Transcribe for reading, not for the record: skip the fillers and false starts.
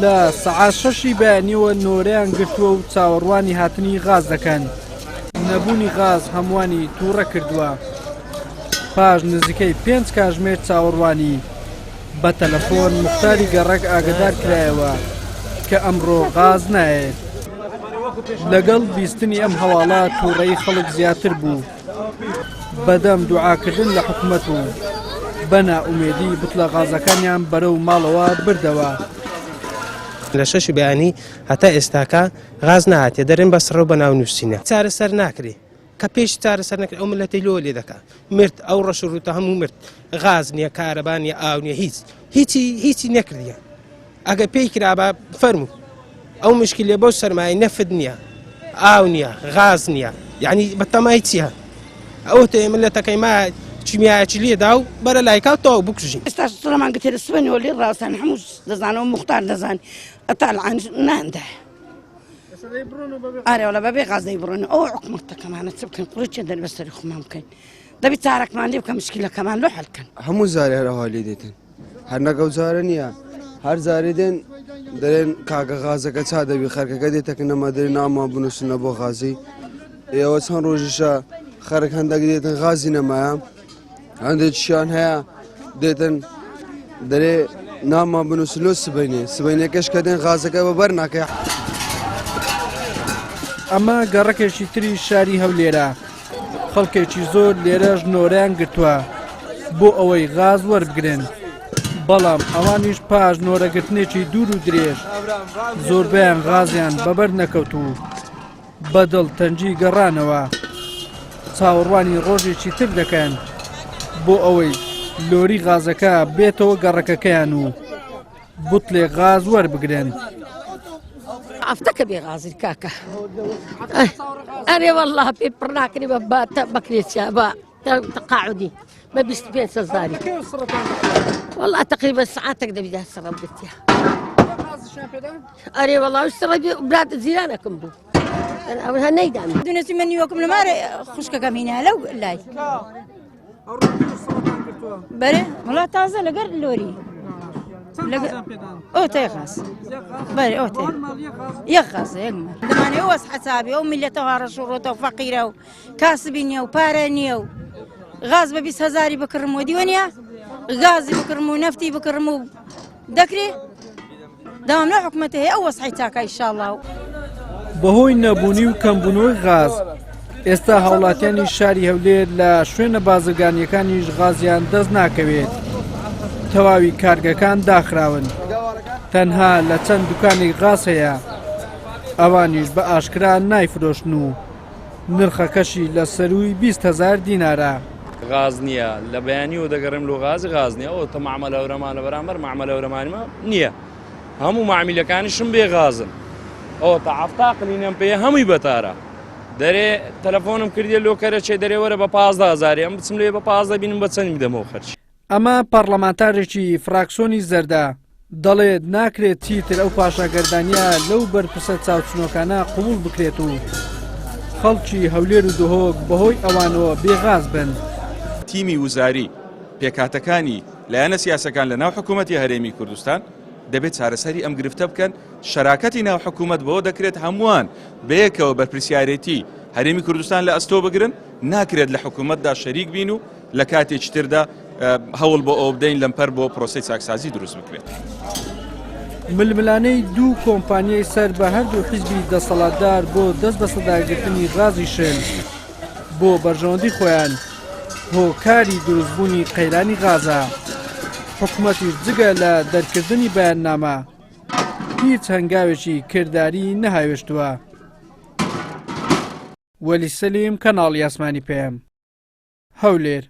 لە سەعات 6 بەیانیەوە نۆرەیان گرتووە و چاوەڕوانی هاتنی غاز دەکەن. نەبوونی غاز هەمووانی تووڕە کردووە. پاش نزیکەی 5 کاتژمێر چاوەڕوانی بە تەلەفۆن موختاری گەڕەک ئاگدار کرایەوە کە ئەمڕۆ غاز نایێت. لەگەڵ بیستنی ئەم هەواڵە تووڕەی خەڵک زیاتر بوو. بەدەم دوعاکردن لە حکوومەت و بە نائومێدی بوتڵە غازەکانیان بەرەو ماڵەوە بردەوە. لە 6 بەیانی هەتا ئێستاکە غاز نهاتێ دەرێن بە سڕە و بە ناونووسینە چارەسەر ناکرێ کە پێش چارەسەر نەکرێت ئەو ملەتی لۆ لێ دەکات مرد ئەو ڕەش و ڕوتە هەموو مرد غاز نییە کارەبا نیە ئاو نیە هیچی نەکردیە ئەگە پێی کرابە فەرموو ئەو مشکلێ بەو سەرمای نەفت نییە ئاو نییە غاز نییە یعنی بەتەمای چییە ئەو تێ ملەتەکەی ما چیمیایەکی لێدا و بەرە لایکاتەوە بکوژین ئێستا سڵەمان گرتێ سبەنەوە لێ ڕاستان هەموو دەزانەوە موختار دەزان ئەتاڵعان ناندا ئارێوەڵە بەبێ غاز دەیبڕۆنە ئەو حکومەتەکەمانە چ بکەن قوڕی دەربەسەری خۆمان بکەین دەبی چارەکمان لێ بکە مشکلەکەمان لۆ حەلکەن هەموو زارێ هەرەوە لێ دێتن هەر نەگەو جارە نییە هەر زارێ دێن دەرێن کاگە غازەکە چا دەبی خەرکەکە دێتەکە نەما دەرێن ناما بنووسنە بۆ غازی ئێوە چەند ڕۆژیشە خەرک هەندێک دێتن غازی نەمایە هەندێک شیان هەیە دێتن دەرێ ناما بنووسلۆ سبەینەکەش کە دێن غازەکە بەبەر ناکە. ئەمە گەڕەکێکی تری شاری هەولێرە. خەڵکێکی زۆر لێرەش نۆرەیان گرتووە بۆ ئەوەی غاز وەربگرن. بەڵام ئەوانیش پاش نۆرەگرتنێکی دوور و درێژ زۆربیان غازیان بەبەر نەکەوتوو بەدڵ تەنجی گەڕانەوە. چاوەڕوانی ڕۆژێکی تر دەکەن بۆ ئەوەی لۆری غازەکە بێتەوە گەڕەکەکەیان و بوتڵێ غاز وەربگرن. ئافتەکە بێ غازی کاکە ئەرێ وەڵڵا پێ پڕ ناکری بە بەکرێتیا بە تەقاعودی بە 25 زاری وەڵڵا تقریبا سعاتێک دەبیدا سەڕەم گرتیا ئەرێ وەڵڵا سەڕە برات زیرانەکەم بوو ئەوە نەیدام دونەتی من نیوەکم لەمارە خوشکەکەم هینە لەو لای بەرێ وڵا تازە لەگەر لۆری ئەو تێ غاز بەرێ ئەو تێ یەک غازە یەکمە دەمانێ ئەوەس حەسابی ئەو میلەتەوە ڕەشوڕۆتە و فەقیرە و کاسبی نییە و پارە نییە و غاز بە 20,000 بکڕم و دیوە نییە غازی بکڕم و نەفتی بکڕم و دەکرێ داوام لە حکومەتە هەیە ئەو وەسحی چاکە ئینشاءڵڵا بەهۆی نەبوونی و کەمبوونەوەی غاز ئێستا هاوڵاتیانی شاری هەولێر لە شوێنە بازرگانیەکانیش غازیان دەست ناکەوێت. تەواوی کارگەکان داخراون. تەنها لە چەند دوکانێک غاز هەیە ئەوانیش بە ئاشکرا نایفرۆشن و نرخەکەشی لە سەروی 20,000 دینارە. غاز نییە لە بەیانی و دەگەڕێم لۆ غاز نییە ئەو تە مەعمەلەورەمانە بەرامبەر مەعمەلەورەمانیمە نییە هەموو مەعمیلەکانیشم بێ غازن ئەوە تا عەفتا قلینەم پێ هەمووی بەتارە دەرێ تەلەفۆنم کردێ لۆکەرە چێ دەرێ وەرە بە 15,000 ئەم بچم لێ بە 15 بینم بە چەند بدەمەوە خەرچ. ئەمە پەرلەمانتارێکی فراکسۆنی زەردە دەڵێت ناکرێت چیتر ئەو پاشاگەردانیە لەو بەرپرسە چاوچنۆکانە قبول بکرێت و خەڵکی هەولێر و دهۆک بەهۆی ئەوانەوە بێغاز بن. تیمی وزاری پێکاتەکانی لایەنە سیاسەکان لە ناو حکوومەتی هەرێمی کوردستان دەبێت چارەسەری ئەم گرفتە بکەن شەراکەتی ناو حکوومەت بەوە دەکرێت هەمووان بەیەکەوە بەرپرسیارەتی هەرێمی کوردستان لە ئەستۆ بگرن ناکرێت لە حکوومەتدا شەریک بین و لە کاتێکی تردا هەوڵ بۆ ئەو بدەین لەمپەر بۆ پرۆسەی چاکسازی دروست بکرێت. ململانەی دوو کۆمپانیای سەر بە هەردوو حیزبی دەسەڵاتدار بۆ دەست بە سەداگرتنی غازی شێن بۆ بەرژەوەندی خۆیان هۆکاری دروستبوونی قەیرانی غازە. حکوومەتیش جگە لە دەرکردنی بەیاننامە هیچ هەنگاوێکی کردداری نەهاوێشتووە. وەلی سەلیم کەناڵی ئاسمانی پێم هەولێر.